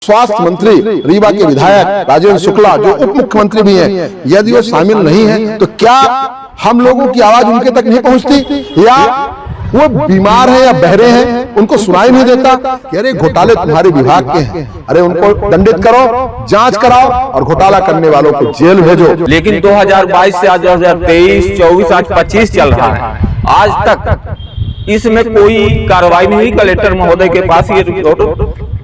स्वास्थ्य मंत्री रीवा के विधायक राजेंद्र शुक्ला जो उप मुख्यमंत्री भी हैं, यदि वो शामिल नहीं है तो क्या हम लोगों की आवाज उनके तक नहीं पहुंचती, या वो बीमार है या बहरे हैं उनको सुनाई नहीं देता कि अरे घोटाले तुम्हारे विभाग के हैं, अरे उनको दंडित करो, जांच कराओ और घोटाला करने वालों को जेल भेजो। लेकिन 2022 से आज 2023, 24, आज 25 चल रहा है, आज तक इसमें कोई कार्रवाई नहीं हुई। कलेक्टर महोदय के पास ये रिपोर्ट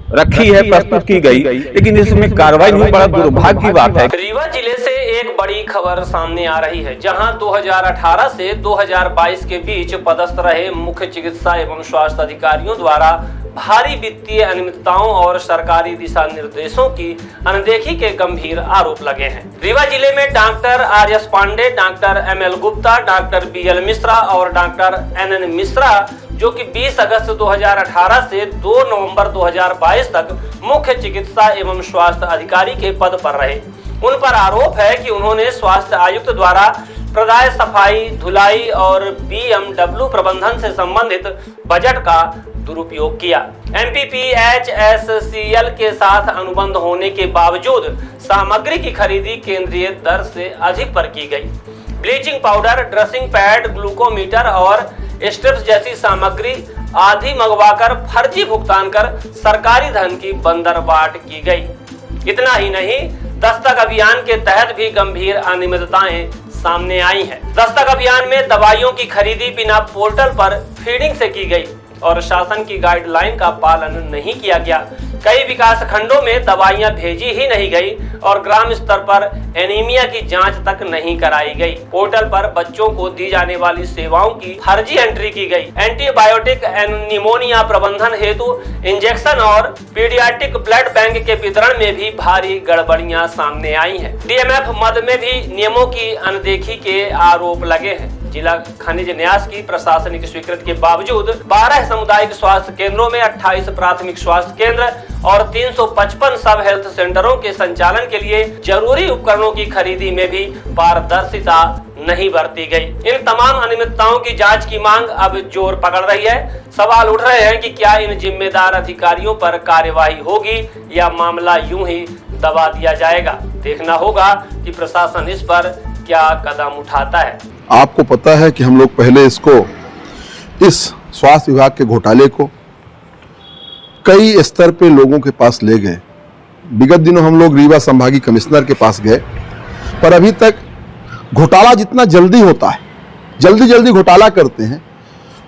रखी है, प्रस्तुत की गई, लेकिन इसमें कार्रवाई नहीं। बड़ा दुर्भाग्य की बात है। रीवा जिले से एक बड़ी खबर सामने आ रही है, जहां 2018 से 2022 के बीच पदस्थ रहे मुख्य चिकित्सा एवं स्वास्थ्य अधिकारियों द्वारा भारी वित्तीय अनियमितताओं और सरकारी दिशा निर्देशों की अनदेखी के गंभीर आरोप लगे हैं। रीवा जिले में doctor R S. Pandey, doctor M L. Gupta, doctor B L. Mishra और डॉक्टर एन.एन. मिश्रा, जो कि 20 अगस्त 2018 से 2 नवंबर 2022 तक मुख्य चिकित्सा एवं स्वास्थ्य अधिकारी के पद पर रहे, उन पर आरोप है कि उन्होंने स्वास्थ्य आयुक्त द्वारा प्रदाय सफाई, धुलाई और बीएमडब्ल्यू प्रबंधन से संबंधित बजट का दुरुपयोग किया। MPPHSCL के साथ अनुबंध होने के बावजूद सामग्री की खरीदी केंद्रीय दर से अधिक पर की गई। Bleaching powder, dressing pad, glucometer और स्ट्रिप्स जैसी सामग्री आदि मंगवाकर फर्जी भुगतान कर सरकारी धन की बंदरबाट की गई। इतना ही नहीं, दस्तक अभियान के तहत भी गंभीर अनियमितताएं सामने आई हैं। दस्तक अभियान में दवाइयों की खरीदी बिना पोर्टल पर फीडिंग से की गई और शासन की गाइडलाइन का पालन नहीं किया गया। कई विकास खंडों में दवाइयां भेजी ही नहीं गई और ग्राम स्तर पर एनीमिया की जांच तक नहीं कराई गई। पोर्टल पर बच्चों को दी जाने वाली सेवाओं की फर्जी एंट्री की गई। एंटीबायोटिक निमोनिया प्रबंधन हेतु इंजेक्शन और पीडियाट्रिक ब्लड बैंक के वितरण में भी भारी गड़बड़ियां सामने आई हैं। DMF मद में भी नियमों की अनदेखी के आरोप लगे हैं। जिला खनिज न्यास की प्रशासनिक स्वीकृति के बावजूद 12 सामुदायिक स्वास्थ्य केंद्रों में 28 प्राथमिक स्वास्थ्य केंद्र और 355 सब हेल्थ सेंटरों के संचालन के लिए जरूरी उपकरणों की खरीदी में भी पारदर्शिता नहीं बरती गई। इन तमाम अनियमितताओं की जांच की मांग अब जोर पकड़ रही है। सवाल उठ रहे हैं कि क्या इन जिम्मेदार अधिकारियों पर कार्यवाही होगी या मामला यूं ही दबा दिया जाएगा। देखना होगा कि प्रशासन इस पर क्या कदम उठाता है। आपको पता है कि हम लोग पहले इस स्वास्थ्य विभाग के घोटाले को कई स्तर पे लोगों के पास ले गए। विगत दिनों हम लोग रीवा संभागीय कमिश्नर के पास गए, पर अभी तक घोटाला जितना जल्दी होता है, जल्दी घोटाला करते हैं,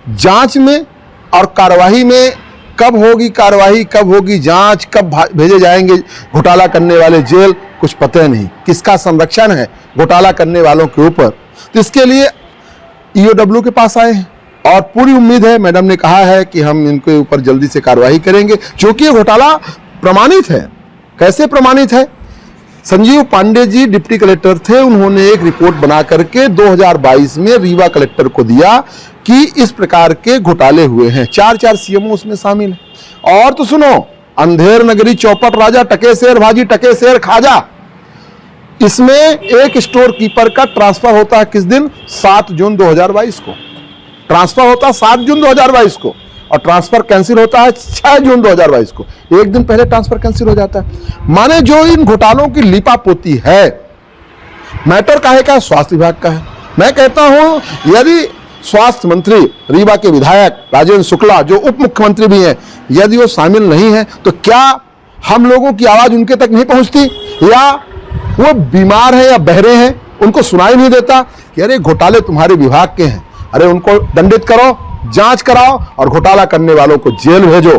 जांच में और कार्रवाई में कब होगी कार्रवाई, कब होगी जांच, कब भेजे जाएंगे घोटाला करने वाले जेल, कुछ पता नहीं। किसका संरक्षण है घोटाला करने वालों के ऊपर, तो इसके लिए EOW के पास आए हैं और पूरी उम्मीद है, मैडम ने कहा है कि हम इनके ऊपर जल्दी से कार्रवाई करेंगे, क्योंकि ये घोटाला प्रमाणित है। कैसे प्रमाणित है? संजीव पांडे जी डिप्टी कलेक्टर थे, उन्होंने एक रिपोर्ट बना करके 2022 में रीवा कलेक्टर को दिया कि इस प्रकार के घोटाले हुए हैं। 4 CMO उसमें शामिल है। और तो सुनो, अंधेर नगरी, चौपट राजा, टके शेर भाजी, टके शेर खाजा, इसमें एक स्टोर कीपर का ट्रांसफर होता है किस दिन? 7 जून 2022 को ट्रांसफर होता है, 7 जून 2022 को, और ट्रांसफर कैंसिल होता है 6 जून 2022 को। एक दिन पहले ट्रांसफर कैंसिल हो जाता है। माने जो इन घोटालों की लिपापोती है, मैटर काहे का है? स्वास्थ्य विभाग का है। मैं कहता हूं, यदि स्वास्थ्य मंत्री रीवा के विधायक राजेंद्र शुक्ला जो उप मुख्यमंत्री भी हैं, यदि वो शामिल नहीं है तो क्या हम लोगों की आवाज उनके तक नहीं पहुंचती, या वो बीमार है या बहरे हैं उनको सुनाई नहीं देता कि अरे घोटाले तुम्हारे विभाग के हैं, अरे उनको दंडित करो, जांच कराओ और घोटाला करने वालों को जेल भेजो।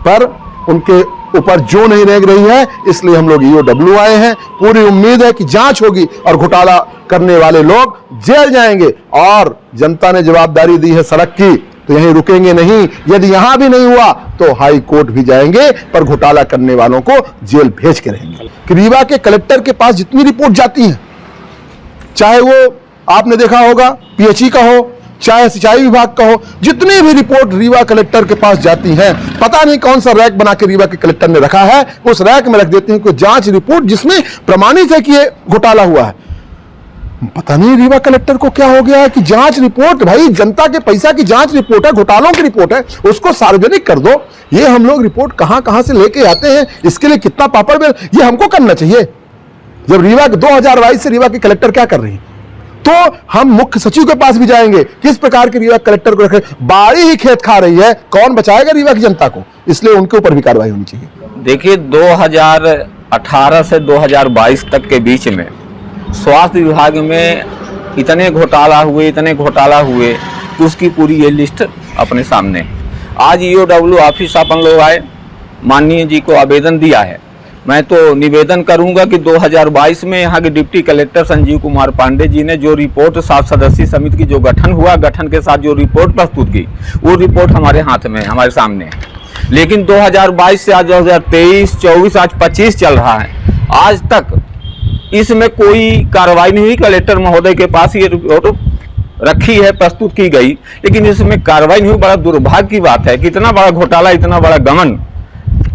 पर उनके ऊपर जो नहीं रेंग रही है, इसलिए हम लोग EOW आए हैं। पूरी उम्मीद है कि जांच होगी और घोटाला करने वाले लोग जेल जाएंगे, और जनता ने जवाबदारी दी है सड़क की, तो यहीं रुकेंगे नहीं। यदि यहां भी नहीं हुआ तो हाई कोर्ट भी जाएंगे, पर घोटाला करने वालों को जेल भेज के रहेंगे। कि रीवा के कलेक्टर के पास जितनी रिपोर्ट जाती है, चाहे वो आपने देखा होगा PHE का हो, चाहे सिंचाई विभाग का हो, जितनी भी रिपोर्ट रीवा कलेक्टर के पास जाती हैं, पता नहीं कौन सा रैक बना के रीवा के कलेक्टर ने रखा है, उस रैक में रख देते हैं कोई जांच रिपोर्ट जिसमें प्रमाणित है कि ये घोटाला हुआ है। पता नहीं रीवा कलेक्टर को क्या हो गया है कि जांच रिपोर्ट, भाई जनता के पैसा की जांच रिपोर्ट है, घोटालों की रिपोर्ट है, उसको सार्वजनिक कर दो। ये हम लोग रिपोर्ट कहां से लेके आते हैं, इसके लिए कितना पापड़ बेल, ये हमको करना चाहिए। जब रीवा 2022 से रीवा के कलेक्टर क्या कर रही है, तो हम मुख्य सचिव के पास भी जाएंगे, किस प्रकार के रीवा कलेक्टर को रखे, बाड़ी ही खेत खा रही है, कौन बचाएगा रीवा की जनता को, इसलिए उनके ऊपर भी कार्रवाई होनी चाहिए। देखिए 2018 से 2022 तक के बीच में स्वास्थ्य विभाग में इतने घोटाला हुए कि उसकी पूरी ये लिस्ट अपने सामने है। आज ईओडब्ल्यू ऑफिस अपन लोग आए, माननीय जी को आवेदन दिया है। मैं तो निवेदन करूंगा कि 2022 में यहाँ के डिप्टी कलेक्टर संजीव कुमार पांडे जी ने जो रिपोर्ट 7 सदस्यीय समिति की जो गठन हुआ, गठन के साथ जो रिपोर्ट प्रस्तुत की, वो रिपोर्ट हमारे हाथ में है, हमारे सामने है। लेकिन 2022 से आज 2023, 24, आज 25 चल रहा है, आज तक इसमें कोई कार्रवाई नहीं हुई। कलेक्टर महोदय के पास ये रिपोर्ट रखी है, प्रस्तुत की गई, लेकिन इसमें कार्रवाई नहीं हुई। बड़ा दुर्भाग्य की बात है कि इतना बड़ा घोटाला, इतना बड़ा गमन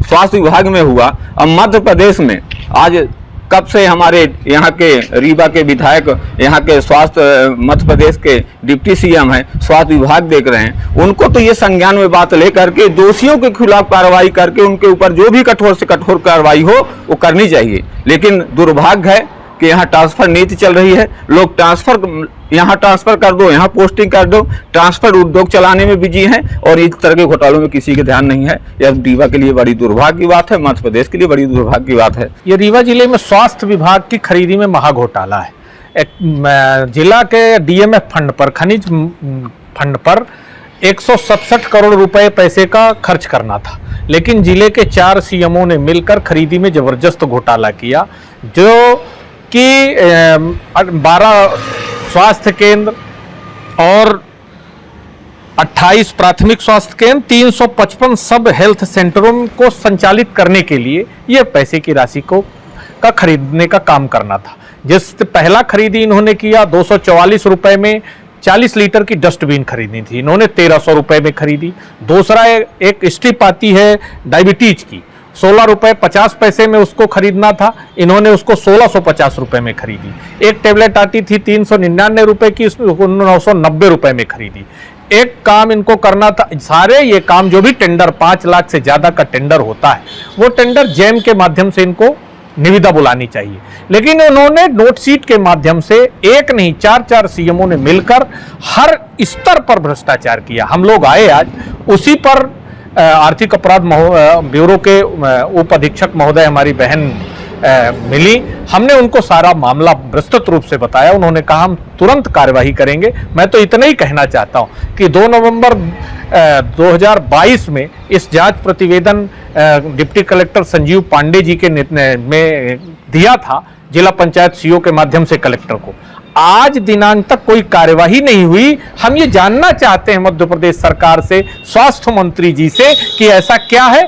स्वास्थ्य विभाग में हुआ। अब मध्य प्रदेश में आज कब से हमारे यहाँ के रीवा के विधायक, यहाँ के स्वास्थ्य मध्य प्रदेश के डिप्टी सीएम हैं, स्वास्थ्य विभाग देख रहे हैं, उनको तो ये संज्ञान में बात लेकर के दोषियों के खिलाफ कार्रवाई करके उनके ऊपर जो भी कठोर से कठोर कार्रवाई हो वो करनी चाहिए। लेकिन दुर्भाग्य है कि यहाँ ट्रांसफर नीति चल रही है, लोग यहाँ ट्रांसफर कर दो, यहाँ पोस्टिंग कर दो, ट्रांसफर उद्योग चलाने में बिजी हैं और इस तरह के घोटालों में किसी के ध्यान नहीं है। यह रीवा के लिए बड़ी दुर्भाग्य की बात है, मध्य प्रदेश के लिए बड़ी दुर्भाग्य की बात है। ये रीवा जिले में स्वास्थ्य विभाग की खरीदी में महाघोटाला है। एक जिला के डीएमएफ फंड पर, खनिज फंड पर 167 करोड़ रुपए पैसे का खर्च करना था, लेकिन जिले के 4 सीएमओ ने मिलकर खरीदी में जबरदस्त घोटाला किया, जो कि 12 स्वास्थ्य केंद्र और 28 प्राथमिक स्वास्थ्य केंद्र, 355 सब हेल्थ सेंटरों को संचालित करने के लिए यह पैसे की राशि का खरीदने का काम करना था। जिस पहला खरीदी इन्होंने किया 244 रुपए में 40 लीटर की डस्टबिन खरीदनी थी, इन्होंने 1300 रुपए में खरीदी। दूसरा एक स्ट्रिप आती है डायबिटीज की, 16 रुपए 50 पैसे में उसको खरीदना था, इन्होंने उसको 1650 रुपए में खरीदी। एक टेबलेट आती थी 399 रुपए की, उसको 990 रुपए में खरीदी। एक काम इनको करना था, सारे ये काम जो भी टेंडर 5 लाख से ज्यादा का टेंडर होता है, वो टेंडर जैम के माध्यम से इनको निविदा बुलानी चाहिए, लेकिन उन्होंने नोटशीट के माध्यम से एक नहीं 4 सीएमओ ने मिलकर हर स्तर पर भ्रष्टाचार किया। हम लोग आए आज, उसी पर आर्थिक अपराध ब्यूरो के उप अधीक्षक महोदय हमारी बहन मिली, हमने उनको सारा मामला विस्तृत रूप से बताया। उन्होंने कहा हम तुरंत कार्यवाही करेंगे। मैं तो इतना ही कहना चाहता हूं कि 2 नवंबर 2022 में इस जांच प्रतिवेदन डिप्टी कलेक्टर संजीव पांडे जी के में दिया था जिला पंचायत सीओ के माध्यम से कलेक्टर को। आज दिनांक तक कोई कार्यवाही नहीं हुई। हम ये जानना चाहते हैं मध्य प्रदेश सरकार से, स्वास्थ्य मंत्री जी से, कि ऐसा क्या है।